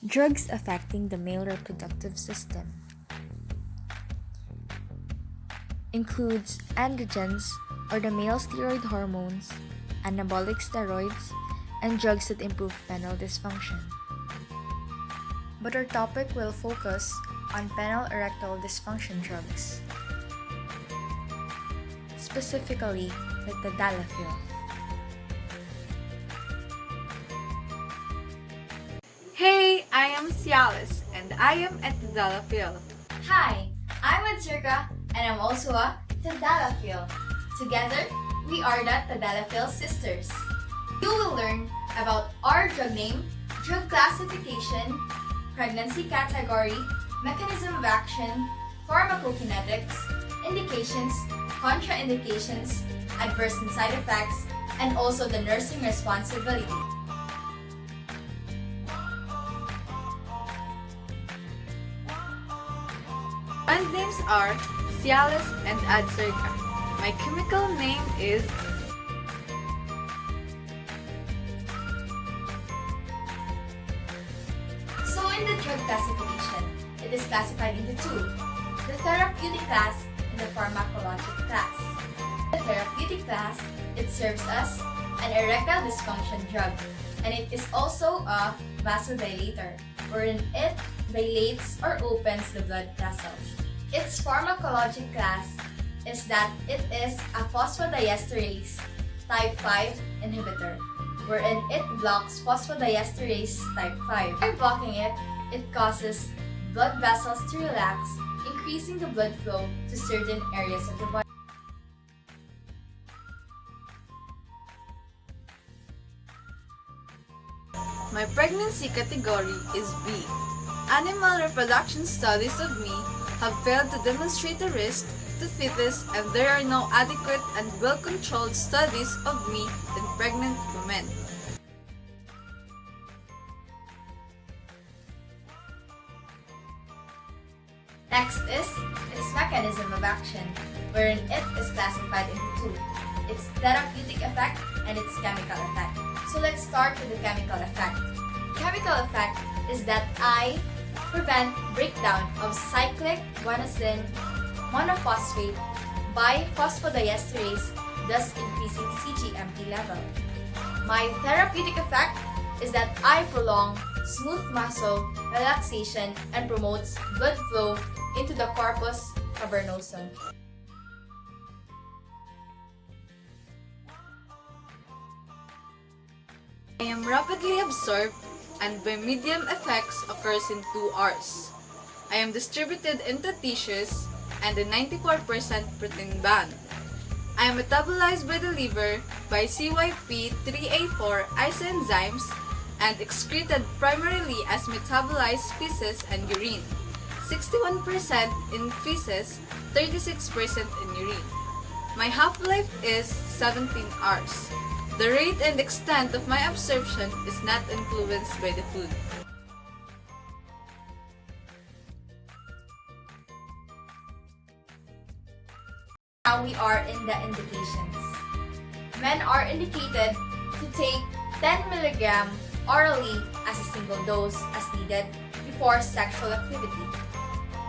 Drugs affecting the male reproductive system includes androgens or the male steroid hormones, anabolic steroids, and drugs that improve penile dysfunction. But our topic will focus on penile erectile dysfunction drugs, specifically the TADALAFIL. Hey, I am Cialis and I am at TADALAFIL. Hi, I'm Adsirka and I'm also a TADALAFIL. Together, we are the TADALAFIL sisters. You will learn about our drug name, drug classification, pregnancy category, mechanism of action, pharmacokinetics, indications, contraindications, adverse and side effects, and also the nursing responsibility. Brand names are Cialis and Adsirka. My chemical name is So in the drug classification, it is classified into two, the therapeutic class and the pharmacologic class. The therapeutic class, it serves as an erectile dysfunction drug, and it is also a vasodilator, wherein it dilates or opens the blood vessels. Its pharmacologic class is that it is a phosphodiesterase type 5 inhibitor, wherein it blocks phosphodiesterase type 5. By blocking it, it causes blood vessels to relax, increasing the blood flow to certain areas of the body. my pregnancy category is B. Animal reproduction studies of me have failed to demonstrate a risk to fetus and there are no adequate and well-controlled studies of me in pregnant women. Next is its mechanism of action, wherein it is classified into two, its therapeutic effect and its chemical effect. So let's start with the chemical effect. Chemical effect is that I prevent breakdown of cyclic guanosine monophosphate by phosphodiesterase, thus increasing cGMP level. My therapeutic effect is that I prolong smooth muscle relaxation and promotes blood flow into the corpus cavernosum. I am rapidly absorbed and by medium effects occurs in 2 hours. I am distributed into tissues and a 94% protein band. I am metabolized by the liver by CYP3A4 isoenzymes and excreted primarily as metabolized feces and urine. 61% in feces, 36% in urine. My half-life is 17 hours. The rate and extent of my absorption is not influenced by the food. Now we are in the indications. Men are indicated to take 10 mg orally as a single dose as needed before sexual activity.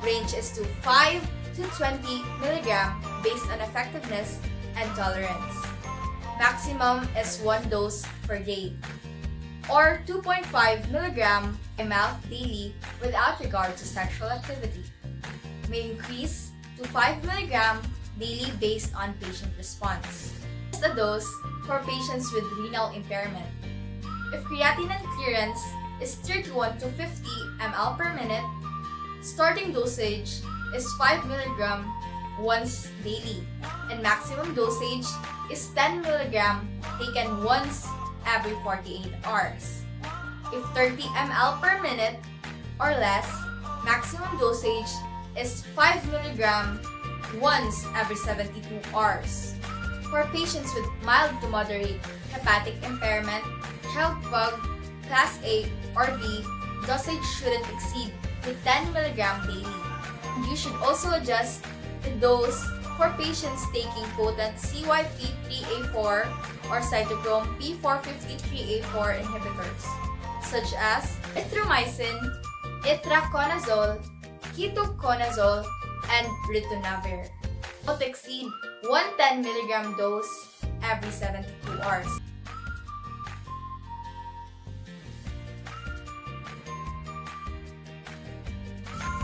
Range is to 5 to 20 mg based on effectiveness and tolerance. Maximum is 1 dose per day, or 2.5 mg a mouth daily without regard to sexual activity. May increase to 5 mg daily based on patient response. The dose for patients with renal impairment. If creatinine clearance is 31 to 50 ml per minute, starting dosage is 5 mg once daily, and maximum dosage is 10 mg taken once every 48 hours. If 30 ml per minute or less, maximum dosage is 5 mg once every 72 hours. For patients with mild to moderate hepatic impairment, child pug, class A or B, dosage shouldn't exceed to 10 mg daily. You should also adjust the dose for patients taking potent CYP3A4 or cytochrome P453A4 inhibitors, such as erythromycin, itraconazole, ketoconazole, and ritonavir. Not exceed 110 mg dose every 72 hours.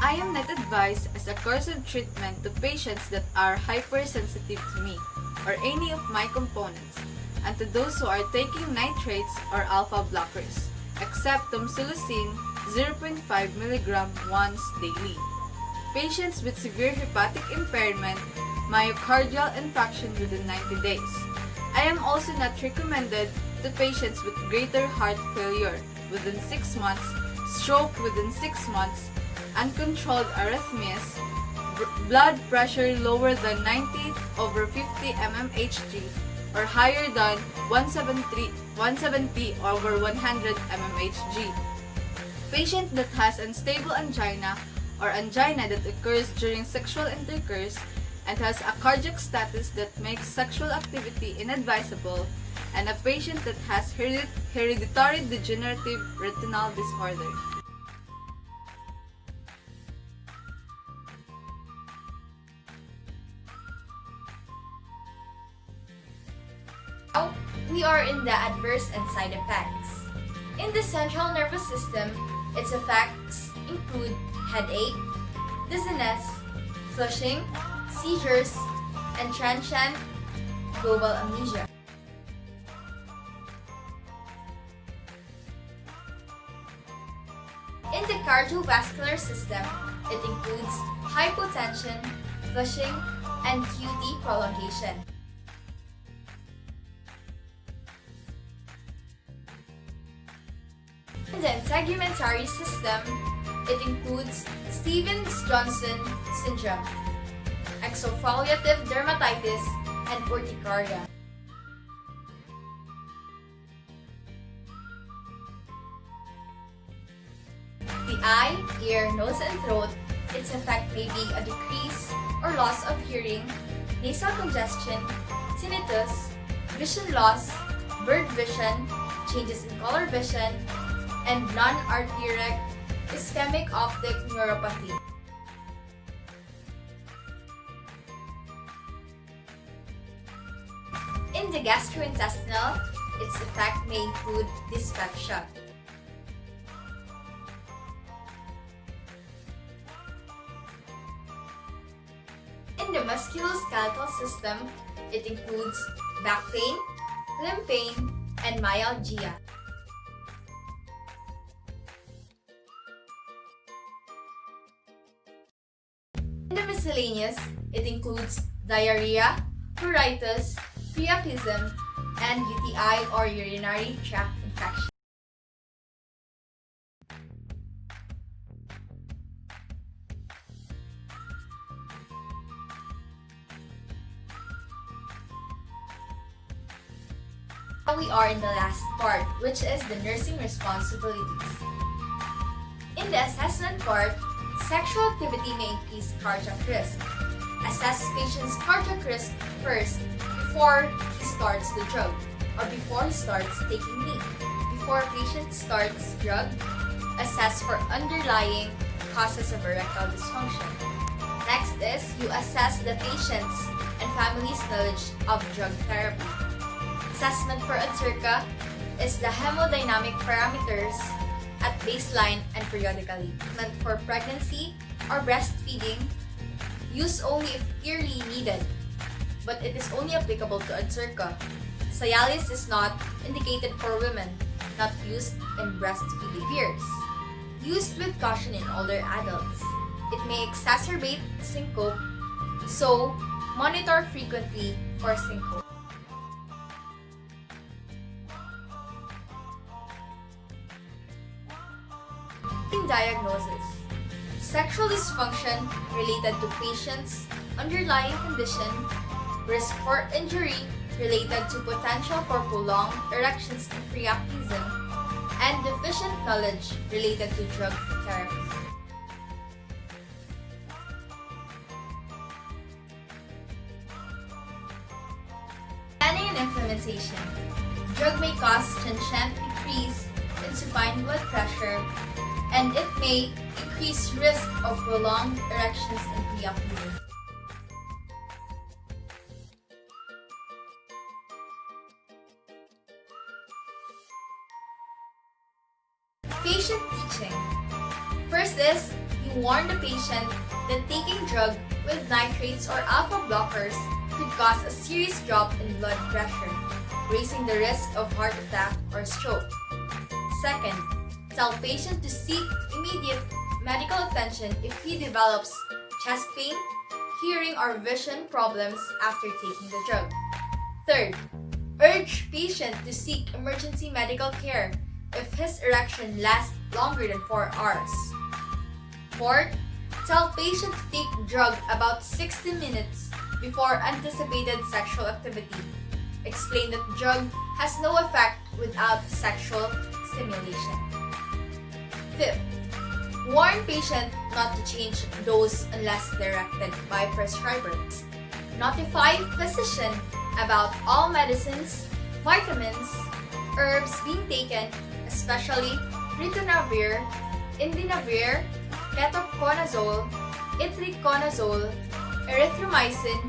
I am not advised as a course of treatment to patients that are hypersensitive to me or any of my components, and to those who are taking nitrates or alpha blockers, except tamsulosin 0.5 mg once daily. Patients with severe hepatic impairment, myocardial infarction within 90 days. I am also not recommended to patients with greater heart failure within 6 months, stroke within 6 months, uncontrolled arrhythmias, blood pressure lower than 90/50 mmHg or higher than 170/100 mmHg. Patient that has unstable angina or angina that occurs during sexual intercourse and has a cardiac status that makes sexual activity inadvisable, and a patient that has hereditary degenerative retinal disorder. Now, we are in the adverse and side effects. In the central nervous system, its effects include headache, dizziness, flushing, seizures, and transient global amnesia. In the cardiovascular system, it includes hypotension, flushing, and QT prolongation. In the integumentary system, it includes Stevens-Johnson syndrome, exfoliative dermatitis, and urticaria. The eye, ear, nose, and throat, its effect may be a decrease or loss of hearing, nasal congestion, tinnitus, vision loss, blurred vision, changes in color vision, and non-arteritic ischemic optic neuropathy. In the gastrointestinal, its effect may include dyspepsia. In the musculoskeletal system, it includes back pain, limb pain, and myalgia. In the miscellaneous, it includes diarrhea, pruritus, priapism, and UTI or urinary tract infection. Now we are in the last part, which is the nursing responsibilities. In the assessment part, sexual activity may increase cardiac risk. Assess patient's cardiac risk first before he starts the drug or before he starts taking leave. Before a patient starts drug, assess for underlying causes of erectile dysfunction. Next is you assess the patient's and family's knowledge of drug therapy. Assessment for Adcirca is the hemodynamic parameters at baseline and periodically. Meant for pregnancy or breastfeeding, use only if clearly needed, but it is only applicable to Adcirca. Cialis is not indicated for women, not used in breastfeeding years. Used with caution in older adults. It may exacerbate syncope, so monitor frequently for syncope. Diagnosis: sexual dysfunction related to patient's underlying condition, risk for injury related to potential for prolonged erections and priapism, and deficient knowledge related to drug therapy. Planning and implementation. Drug may cause transient decrease in in supine blood pressure, and it may increase risk of prolonged erections in preeclampsia. Patient teaching. First is, you warn the patient that taking drug with nitrates or alpha blockers could cause a serious drop in blood pressure, raising the risk of heart attack or stroke. Second, tell patient to seek immediate medical attention if he develops chest pain, hearing or vision problems after taking the drug. Third, urge patient to seek emergency medical care if his erection lasts longer than 4 hours. Fourth, tell patient to take drug about 60 minutes before anticipated sexual activity. Explain that drug has no effect without sexual stimulation. Fifth, warn patient not to change dose unless directed by prescribers. Notify physician about all medicines, vitamins, herbs being taken, especially ritonavir, indinavir, ketoconazole, itraconazole, erythromycin,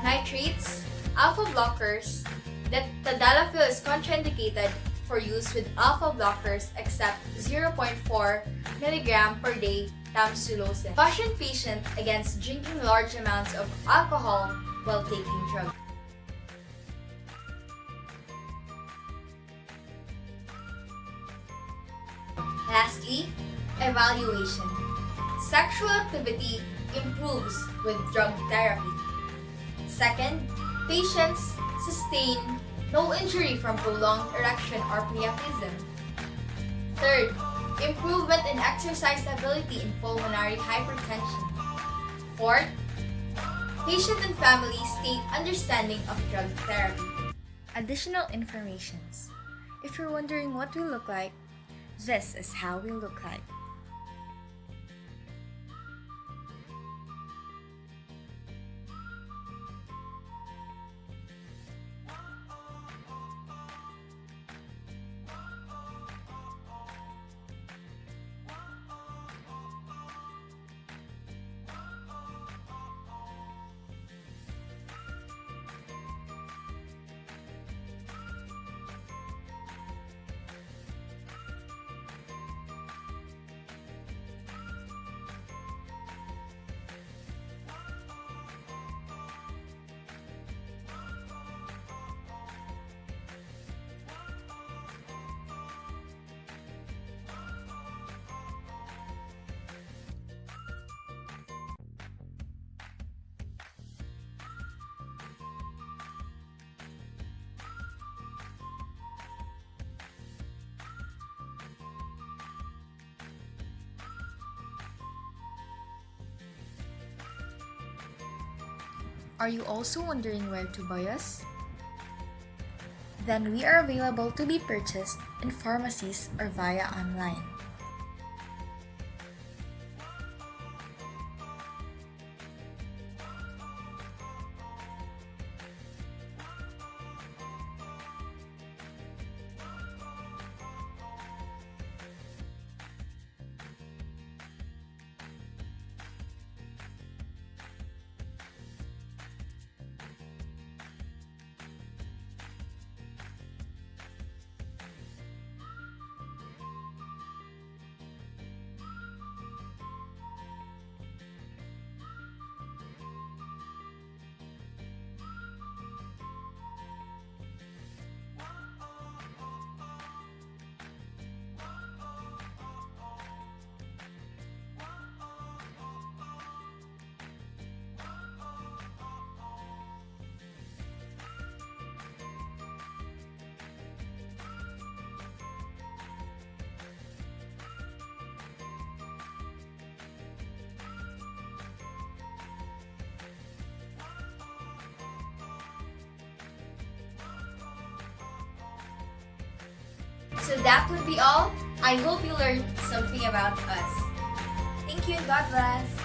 nitrates, alpha blockers, that TADALAFIL is contraindicated for use with alpha blockers except 0.4 mg per day tamsulosin. Caution patient against drinking large amounts of alcohol while taking drugs. Lastly, evaluation. Sexual activity improves with drug therapy. Second, patients sustain no injury from prolonged erection or priapism. Third, improvement in exercise ability in pulmonary hypertension. Fourth, patient and family state understanding of drug therapy. Additional informations. If you're wondering what we look like, this is how we look like. Are you also wondering where to buy us? Then we are available to be purchased in pharmacies or via online. So that would be all. I hope you learned something about us. Thank you and God bless.